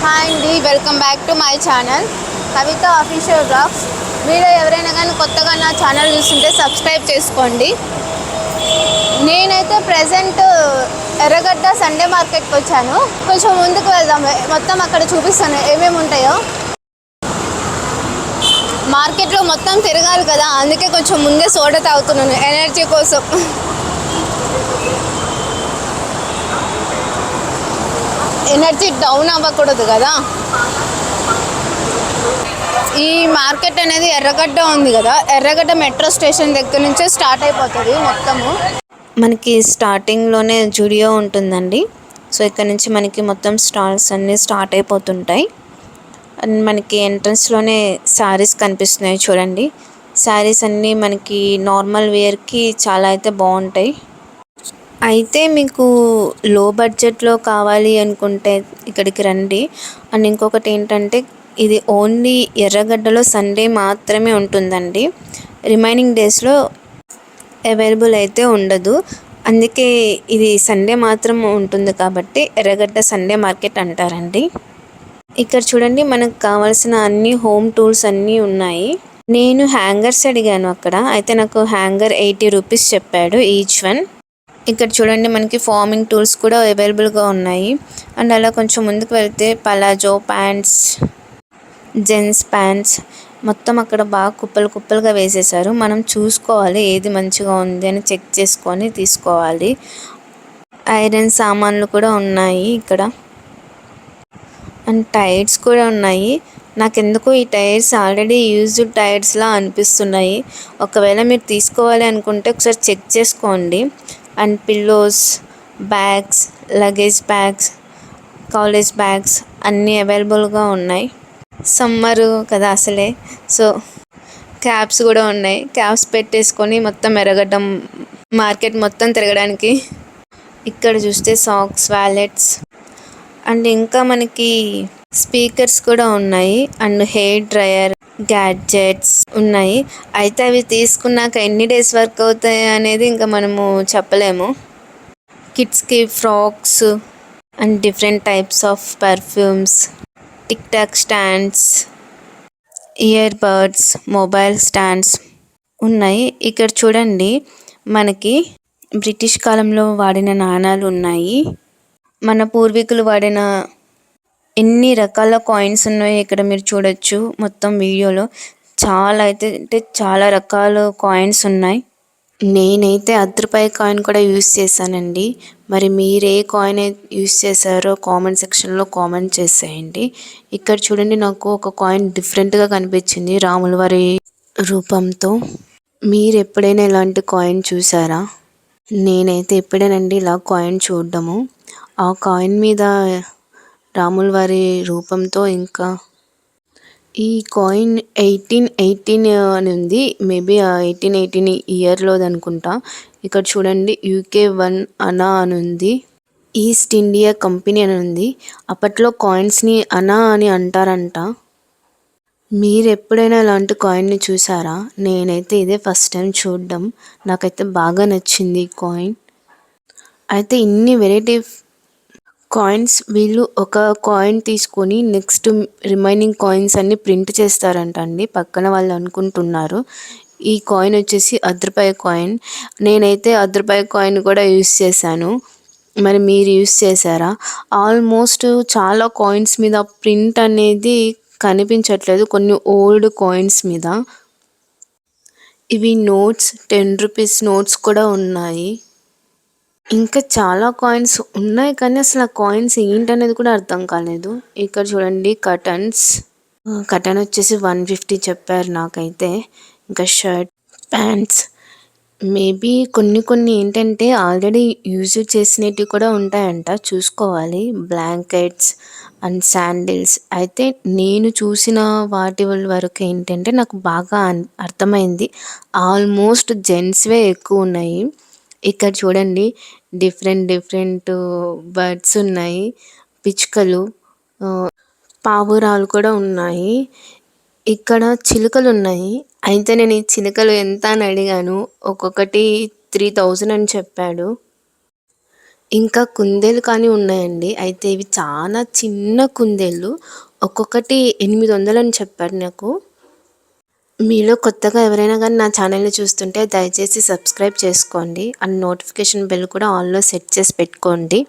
Hi అండి, welcome back to my channel Kavitha official blogs. మీరు ఎవరైనా కానీ కొత్తగా నా ఛానల్ చూస్తుంటే సబ్స్క్రైబ్ చేసుకోండి. నేనైతే ప్రజెంట్ ఎర్రగడ్డ సండే మార్కెట్కి వచ్చాను. కొంచెం ముందుకు వెళ్దాం, మొత్తం అక్కడ చూపిస్తాను ఏమేమి ఉంటాయో. మార్కెట్లో మొత్తం తిరగాలి కదా, అందుకే కొంచెం ముందే సోడా తాగుతున్నాను ఎనర్జీ కోసం. ఎనర్జీ డౌన్ అవ్వకూడదు కదా. ఈ మార్కెట్ అనేది ఎర్రగడ్డ ఉంది కదా, ఎర్రగడ్డ మెట్రో స్టేషన్ దగ్గర నుంచే స్టార్ట్ అయిపోతుంది మొత్తము. మనకి స్టార్టింగ్లోనే జూడియో ఉంటుందండి. సో ఇక్కడ నుంచి మనకి మొత్తం స్టాల్స్ అన్నీ స్టార్ట్ అయిపోతుంటాయి. అండ్ మనకి ఎంట్రన్స్లోనే శారీస్ కనిపిస్తున్నాయి చూడండి. శారీస్ అన్నీ మనకి నార్మల్ వేర్కి చాలా అయితే బాగుంటాయి. అయితే మీకు లో బడ్జెట్లో కావాలి అనుకుంటే ఇక్కడికి రండి. అండ్ ఇంకొకటి ఏంటంటే ఇది ఓన్లీ ఎర్రగడ్డలో సండే మాత్రమే ఉంటుందండి. రిమైనింగ్ డేస్లో అవైలబుల్ అయితే ఉండదు. అందుకే ఇది సండే మాత్రం ఉంటుంది కాబట్టి ఎర్రగడ్డ సండే మార్కెట్ అంటారండి. ఇక్కడ చూడండి, మనకు కావాల్సిన అన్ని హోమ్ టూల్స్ అన్నీ ఉన్నాయి. నేను హ్యాంగర్స్ అడిగాను అక్కడ, అయితే నాకు హ్యాంగర్ 80 రూపీస్ చెప్పాడు ఈచ్ వన్. ఇక్కడ చూడండి, మనకి ఫార్మింగ్ టూల్స్ కూడా అవైలబుల్గా ఉన్నాయి. అండ్ అలా కొంచెం ముందుకు వెళ్తే పలాజో ప్యాంట్స్, జెంట్స్ ప్యాంట్స్ మొత్తం అక్కడ బాగా కుప్పలు కుప్పలుగా వేసేసారు. మనం చూసుకోవాలి ఏది మంచిగా ఉంది అని చెక్ చేసుకొని తీసుకోవాలి. ఐరన్ సామాన్లు కూడా ఉన్నాయి ఇక్కడ. అండ్ టైర్స్ కూడా ఉన్నాయి. నాకెందుకో ఈ టైర్స్ ఆల్రెడీ యూజ్డ్ టైర్స్లా అనిపిస్తున్నాయి. ఒకవేళ మీరు తీసుకోవాలి అనుకుంటే ఒకసారి చెక్ చేసుకోండి. And pillows, bags, luggage bags, college bags అన్నీ అవైలబుల్గా ఉన్నాయి. సమ్మరు కదా అసలే, సో క్యాప్స్ కూడా ఉన్నాయి. క్యాప్స్ పెట్టేసుకొని మొత్తం ఎర్రగడ్డ మార్కెట్ మొత్తం తిరగడానికి. ఇక్కడ చూస్తే సాక్స్, వ్యాలెట్స్ అండ్ ఇంకా మనకి స్పీకర్స్ కూడా ఉన్నాయి. అండ్ హెయిర్ డ్రయర్, గ్యాడ్జెట్స్ ఉన్నాయి. అయితే అవి తీసుకున్నాక ఎన్ని డేస్ వర్క్ అవుతాయి అనేది ఇంకా మనము చెప్పలేము. కిడ్స్కి frocks and different types of perfumes, TikTok stands, ear buds, mobile stands ఉన్నాయి. ఇక్కడ చూడండి, మనకి బ్రిటిష్ కాలంలో వాడిన నాణాలు ఉన్నాయి. మన పూర్వీకులు వాడిన ఎన్ని రకాల కాయిన్స్ ఉన్నాయో ఇక్కడ మీరు చూడొచ్చు. మొత్తం వీడియోలో చాలా అంటే చాలా రకాల కాయిన్స్ ఉన్నాయి. నేనైతే రూపాయి కాయిన్ కూడా యూస్ చేశానండి. మరి మీరు ఏ కాయిన్ యూస్ చేశారో కామెంట్ సెక్షన్లో కామెంట్ చేసేయండి. ఇక్కడ చూడండి, నాకు ఒక కాయిన్ డిఫరెంట్గా కనిపించింది రాముల వారి రూపంతో. మీరు ఎప్పుడైనా ఇలాంటి కాయిన్ చూసారా? నేనైతే ఎప్పుడేనండి ఇలా కాయిన్ చూడడము. ఆ కాయిన్ మీద రాముల వారి రూపంతో, ఇంకా ఈ కాయిన్ 1818 అని ఉంది. మేబీ 1818 ఇయర్లోది అనుకుంటా. ఇక్కడ చూడండి, UK1 అనా అని ఉంది. ఈస్ట్ ఇండియా కంపెనీ అని ఉంది. అప్పట్లో కాయిన్స్ని అనా అని అంటారంట. మీరు ఎప్పుడైనా ఇలాంటి కాయిన్ని చూసారా? నేనైతే ఇదే ఫస్ట్ టైం చూడడం. నాకైతే బాగా నచ్చింది ఈ కాయిన్. అయితే ఇన్ని వెరైటీ కాయిన్స్, వీళ్ళు ఒక కాయిన్ తీసుకొని నెక్స్ట్ రిమైనింగ్ కాయిన్స్ అన్నీ ప్రింట్ చేస్తారంట అండి. పక్కన వాళ్ళు అనుకుంటున్నారు. ఈ కాయిన్ వచ్చేసి రూపాయి కాయిన్. నేనైతే రూపాయి కాయిన్ కూడా యూస్ చేశాను. మరి మీరు యూస్ చేశారా? ఆల్మోస్ట్ చాలా కాయిన్స్ మీద ప్రింట్ అనేది కనిపించట్లేదు, కొన్ని ఓల్డ్ కాయిన్స్ మీద. ఇవి నోట్స్, 10 రూపీస్ నోట్స్ కూడా ఉన్నాయి. ఇంకా చాలా కాయిన్స్ ఉన్నాయి, కానీ అసలు ఆ కాయిన్స్ ఏంటనేది కూడా అర్థం కాలేదు. ఇక్కడ చూడండి, కటన్ వచ్చేసి 150 చెప్పారు నాకైతే. ఇంకా షర్ట్, ప్యాంట్స్, మేబీ కొన్ని ఏంటంటే ఆల్రెడీ యూజ్ చేసినవి కూడా ఉంటాయంట, చూసుకోవాలి. Blankets and sandals. అయితే నేను చూసిన వాటి వరకు ఏంటంటే నాకు బాగా అర్థమైంది, ఆల్మోస్ట్ జెంట్స్వే ఎక్కువ ఉన్నాయి. ఇక్కడ చూడండి, డిఫరెంట్ బర్డ్స్ ఉన్నాయి, పిచ్చుకలు, పావురాలు కూడా ఉన్నాయి. ఇక్కడ చిలుకలు ఉన్నాయి. అయితే నేను ఈ చిలుకలు ఎంత అని అడిగాను. ఒక్కొక్కటి 3000 అని చెప్పాడు. ఇంకా కుందేలు కానీ ఉన్నాయండి. అయితే ఇవి చాలా చిన్న కుందేళ్ళు. ఒక్కొక్కటి 800 అని చెప్పారు నాకు. మీలో కొత్తగా ఎవరైనా కానీ నా ఛానల్ని చూస్తుంటే దయచేసి సబ్స్క్రైబ్ చేసుకోండి అండ్ నోటిఫికేషన్ బెల్ కూడా ఆన్లో సెట్ చేసి పెట్టుకోండి.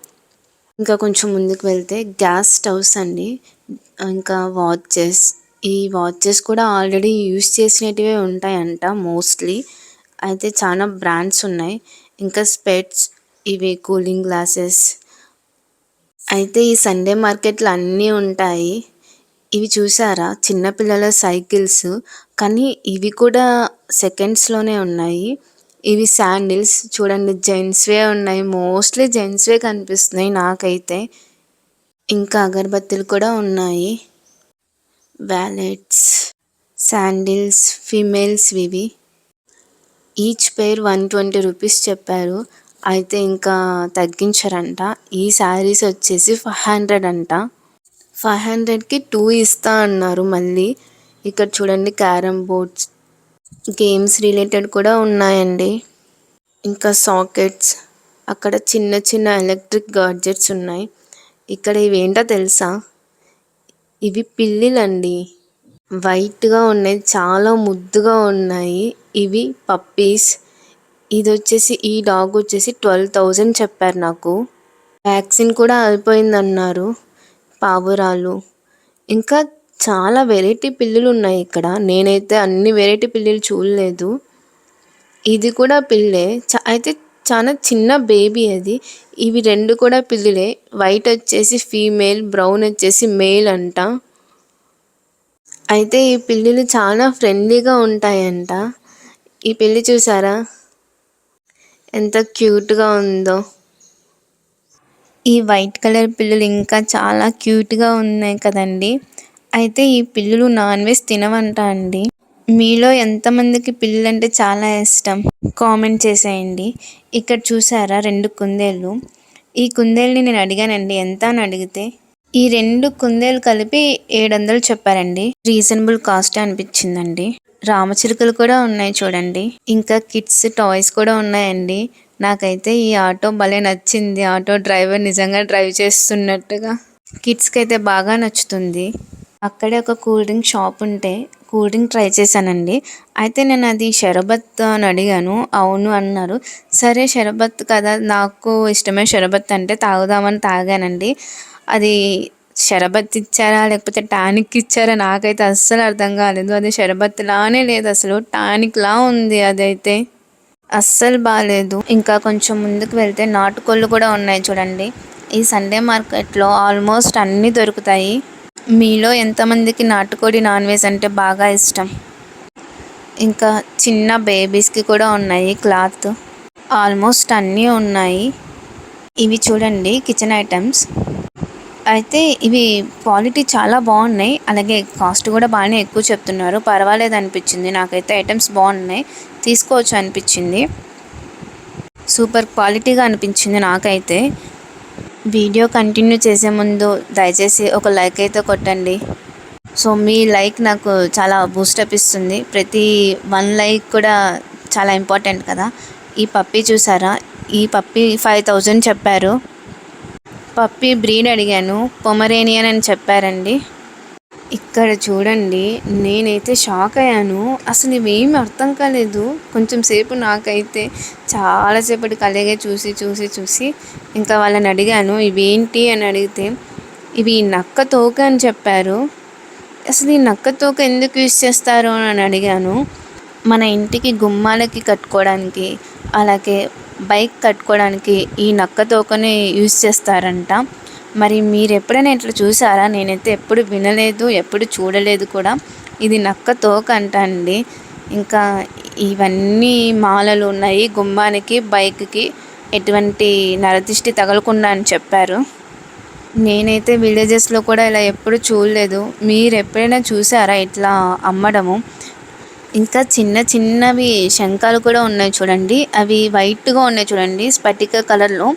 ఇంకా కొంచెం ముందుకు వెళ్తే గ్యాస్ స్టవ్స్ అండి, ఇంకా వాచెస్. ఈ వాచెస్ కూడా ఆల్రెడీ యూస్ చేసినటివే ఉంటాయంట మోస్ట్లీ. అయితే చాలా బ్రాండ్స్ ఉన్నాయి. ఇంకా స్పెట్స్, ఇవి కూలింగ్ గ్లాసెస్. అయితే ఈ సండే మార్కెట్లో అన్నీ ఉంటాయి. ఇవి చూసారా చిన్నపిల్లల సైకిల్స్, కానీ ఇవి కూడా సెకండ్స్లోనే ఉన్నాయి. ఇవి శాండిల్స్ చూడండి, జెంట్స్వే ఉన్నాయి. మోస్ట్లీ జెంట్స్వే కనిపిస్తున్నాయి నాకైతే. ఇంకా అగరబత్తులు కూడా ఉన్నాయి. వ్యాలెట్స్, శాండిల్స్ ఫీమేల్స్ ఇవి. ఈచ్ పెయిర్ 120 రూపీస్ చెప్పారు. అయితే ఇంకా తగ్గించారంట. ఈ శారీస్ వచ్చేసి 500 అంట. 500కి 2 ఇస్తా అన్నారు. మళ్ళీ ఇక్కడ చూడండి క్యారమ్ బోర్డ్స్, గేమ్స్ రిలేటెడ్ కూడా ఉన్నాయండి. ఇంకా సాకెట్స్, అక్కడ చిన్న చిన్న ఎలక్ట్రిక్ గాడ్జెట్స్ ఉన్నాయి. ఇక్కడ ఇవేంటో తెలుసా, ఇవి పిల్లిలండి. వైట్గా ఉన్నాయి, చాలా ముద్దుగా ఉన్నాయి. ఇవి పప్పీస్. ఇది వచ్చేసి ఈ డాగ్ వచ్చేసి 12,000 చెప్పారు నాకు. వ్యాక్సిన్ కూడా అయిపోయిందన్నారు. పావురాలు, ఇంకా చాలా వెరైటీ పిల్లులు ఉన్నాయి ఇక్కడ. నేనైతే అన్ని వెరైటీ పిల్లులు చూడలేదు. ఇది కూడా పిల్లే, అయితే చాలా చిన్న బేబీ అది. ఇవి 2 కూడా పిల్లులే. వైట్ వచ్చేసి ఫీమేల్, బ్రౌన్ వచ్చేసి మేల్ అంట. అయితే ఈ పిల్లులు చాలా ఫ్రెండ్లీగా ఉంటాయంట. ఈ పిల్లి చూసారా ఎంత క్యూట్గా ఉందో. ఈ వైట్ కలర్ పిల్లులు ఇంకా చాలా క్యూట్గా ఉన్నాయి కదండి. అయితే ఈ పిల్లులు నాన్ వెజ్ తినవంట అండి. మీలో ఎంతమందికి పిల్లులు అంటే చాలా ఇష్టం కామెంట్ చేసేయండి. ఇక్కడ చూసారా 2 కుందేళ్ళు. ఈ కుందేల్ని నేను అడిగానండి ఎంత అని అడిగితే, ఈ 2 కుందేలు కలిపి 700 చెప్పారండి. రీజనబుల్ కాస్ట్ అనిపించిందండి. రామచిలుకలు కూడా ఉన్నాయి చూడండి. ఇంకా కిడ్స్ టాయ్స్ కూడా ఉన్నాయండి. నాకైతే ఈ ఆటో భలే నచ్చింది. ఆటో డ్రైవర్ నిజంగా డ్రైవ్ చేస్తున్నట్టుగా. కిడ్స్కి అయితే బాగా నచ్చుతుంది. అక్కడే ఒక కూల్ డ్రింక్ షాప్ ఉంటే కూల్ డ్రింక్ ట్రై చేశానండి. అయితే నేను అది షరబత్ అని అడిగాను. అవును అన్నారు. సరే షరబత్ కదా, నాకు ఇష్టమే షరబత్ అంటే, తాగుదామని తాగానండి. అది షరబత్ ఇచ్చారా లేకపోతే టానిక్ ఇచ్చారా నాకైతే అస్సలు అర్థం కాలేదు. అది షరబత్ లానే లేదు, అసలు టానిక్ లా ఉంది. అదైతే అస్సలు బాగాలేదు. ఇంకా కొంచెం ముందుకు వెళ్తే నాటుకోళ్ళు కూడా ఉన్నాయి చూడండి. ఈ సండే మార్కెట్లో ఆల్మోస్ట్ అన్నీ దొరుకుతాయి. మీలో ఎంతమందికి నాటుకోడి నాన్ వెజ్ అంటే బాగా ఇష్టం? ఇంకా చిన్న బేబీస్కి కూడా ఉన్నాయి క్లాత్. ఆల్మోస్ట్ అన్నీ ఉన్నాయి. ఇవి చూడండి కిచెన్ ఐటమ్స్. అయితే ఇవి క్వాలిటీ చాలా బాగున్నాయి, అలాగే కాస్ట్ కూడా బాగానే ఎక్కువ చెప్తున్నారు. పర్వాలేదు అనిపించింది నాకైతే. ఐటమ్స్ బాగున్నాయి, తీసుకోవచ్చు అనిపించింది. సూపర్ క్వాలిటీగా అనిపించింది నాకైతే. వీడియో కంటిన్యూ చేసే ముందు దయచేసి ఒక లైక్ అయితే కొట్టండి. సో మీ లైక్ నాకు చాలా బూస్టప్ ఇస్తుంది. ప్రతి 1 లైక్ కూడా చాలా ఇంపార్టెంట్ కదా. ఈ పప్పీ చూసారా, ఈ పప్పీ 5,000 చెప్పారు. పప్పీ బ్రీడ్ అడిగాను, పొమరేనియన్ అని చెప్పారండి. ఇక్కడ చూడండి, నేనైతే షాక్ అయ్యాను. అసలు ఇవేమి అర్థం కాలేదు కొంచెం సేపు. నాకైతే చాలాసేపటికి అలాగే చూసి ఇంకా వాళ్ళని అడిగాను ఇవేంటి అని అడిగితే, ఇవి నక్క తోక అని చెప్పారు. అసలు ఈ నక్క తోక ఎందుకు యూజ్ చేస్తారు అని అడిగాను. మన ఇంటికి గుమ్మాలకి కట్టుకోవడానికి, అలాగే బైక్ కట్టుకోవడానికి ఈ నక్క తోకని యూజ్ చేస్తారంట. మరి మీరు ఎప్పుడైనా ఇట్లా చూసారా? నేనైతే ఎప్పుడు వినలేదు, ఎప్పుడు చూడలేదు కూడా. ఇది నక్క తోక అంట అండి. ఇంకా ఇవన్నీ మాలలు ఉన్నాయి గుమ్మానికి, బైక్కి ఎటువంటి నరదిష్టి తగలకుండా అని చెప్పారు. నేనైతే విలేజెస్లో కూడా ఇలా ఎప్పుడు చూడలేదు. మీరు ఎప్పుడైనా చూసారా ఇట్లా అమ్మడము? ఇంకా చిన్నవి శంఖాలు కూడా ఉన్నాయి చూడండి. అవి వైట్గా ఉన్నాయి చూడండి, స్ఫటిక కలర్లో.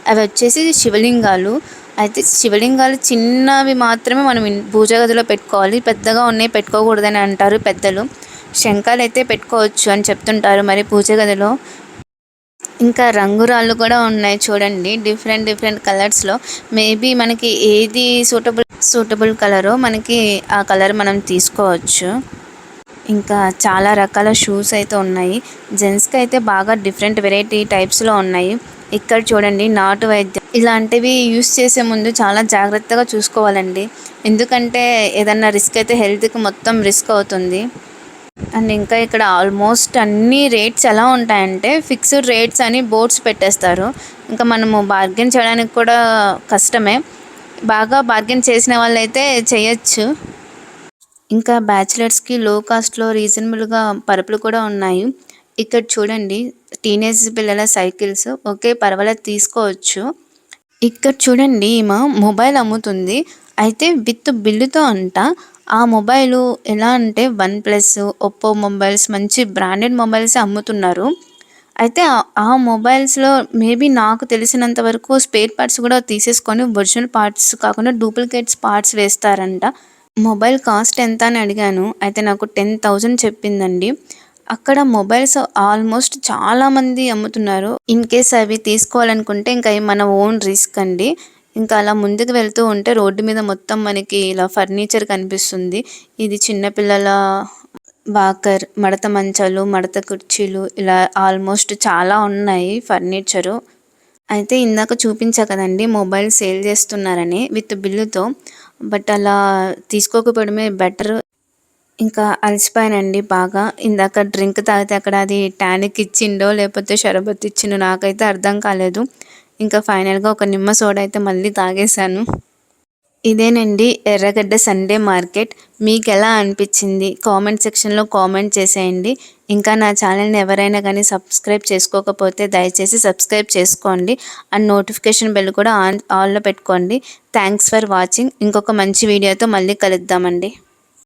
అవి వచ్చేసి శివలింగాలు. అయితే శివలింగాలు చిన్నవి మాత్రమే మనం పూజ గదిలో పెట్టుకోవాలి, పెద్దగా ఉన్నాయి పెట్టుకోకూడదని అంటారు పెద్దలు. శంఖాలు అయితే పెట్టుకోవచ్చు అని చెప్తుంటారు మరి పూజ గదిలో. ఇంకా రంగురాళ్ళు కూడా ఉన్నాయి చూడండి, డిఫరెంట్ డిఫరెంట్ కలర్స్లో. మేబీ మనకి ఏది సూటబుల్ కలరో మనకి ఆ కలర్ మనం తీసుకోవచ్చు. ఇంకా చాలా రకాల షూస్ అయితే ఉన్నాయి. జెంట్స్కి అయితే బాగా డిఫరెంట్ వెరైటీ టైప్స్లో ఉన్నాయి. ఇక్కడ చూడండి నాటు వైద్యం, ఇలాంటివి యూస్ చేసే ముందు చాలా జాగ్రత్తగా చూసుకోవాలండి. ఎందుకంటే ఏదన్నా రిస్క్ అయితే హెల్త్కి మొత్తం రిస్క్ అవుతుంది. అండ్ ఇంకా ఇక్కడ ఆల్మోస్ట్ అన్ని రేట్స్ ఎలా ఉంటాయంటే ఫిక్స్డ్ రేట్స్ అని బోర్డ్స్ పెట్టేస్తారు. ఇంకా మనము బార్గెన్ చేయడానికి కూడా కష్టమే. బాగా బార్గెన్ చేసిన వాళ్ళైతే చేయొచ్చు. ఇంకా బ్యాచిలర్స్కి లో కాస్ట్లో రీజనబుల్గా పరుపులు కూడా ఉన్నాయి. ఇక్కడ చూడండి టీనేజ్ పిల్లల సైకిల్స్. ఓకే, పర్వాలేదు, తీసుకోవచ్చు. ఇక్కడ చూడండి ఈమె మొబైల్ అమ్ముతుంది. అయితే విత్ బిల్లుతో అంట. ఆ మొబైలు ఎలా అంటే OnePlus, ఒప్పో మొబైల్స్, మంచి బ్రాండెడ్ మొబైల్స్ అమ్ముతున్నారు. అయితే ఆ మొబైల్స్లో మేబీ నాకు తెలిసినంత వరకు స్పేర్ పార్ట్స్ కూడా తీసేసుకొని ఒరిజినల్ పార్ట్స్ కాకుండా డూప్లికేట్స్ పార్ట్స్ వేస్తారంట. మొబైల్ కాస్ట్ ఎంత అని అడిగాను. అయితే నాకు 10,000 చెప్పిందండి. అక్కడ మొబైల్స్ ఆల్మోస్ట్ చాలామంది అమ్ముతున్నారు. ఇన్ కేస్ అవి తీసుకోవాలనుకుంటే ఇంకా మన ఓన్ రిస్క్ అండి. ఇంకా అలా ముందుకు వెళ్తూ ఉంటే రోడ్డు మీద మొత్తం మనకి ఇలా ఫర్నిచర్ కనిపిస్తుంది. ఇది చిన్నపిల్లల వాకర్, మడత మంచాలు, మడత కుర్చీలు, ఇలా ఆల్మోస్ట్ చాలా ఉన్నాయి ఫర్నిచరు. అయితే ఇందాక చూపించా కదండి మొబైల్ సేల్ చేస్తున్నారని విత్ బిల్లుతో. బట్ అలా తీసుకోకపోవడమే బెటర్. ఇంకా అలసిపోయానండి బాగా. ఇందాక డ్రింక్ తాగితే అక్కడ అది టానిక్ ఇచ్చిండో లేకపోతే షరబత్ ఇచ్చిండో నాకైతే అర్థం కాలేదు. ఇంకా ఫైనల్గా ఒక నిమ్మ సోడా అయితే మళ్ళీ తాగేశాను. ఇదేనండి ఎర్రగడ్డ సండే మార్కెట్. మీకు ఎలా అనిపించింది కామెంట్ సెక్షన్లో కామెంట్ చేసేయండి. ఇంకా నా ఛానల్ని ఎవరైనా కానీ సబ్స్క్రైబ్ చేసుకోకపోతే దయచేసి సబ్స్క్రైబ్ చేసుకోండి. అండ్ నోటిఫికేషన్ బెల్ కూడా ఆన్లో పెట్టుకోండి. Thanks for watching. ఇంకొక మంచి వీడియోతో మళ్ళీ కలుద్దామండి.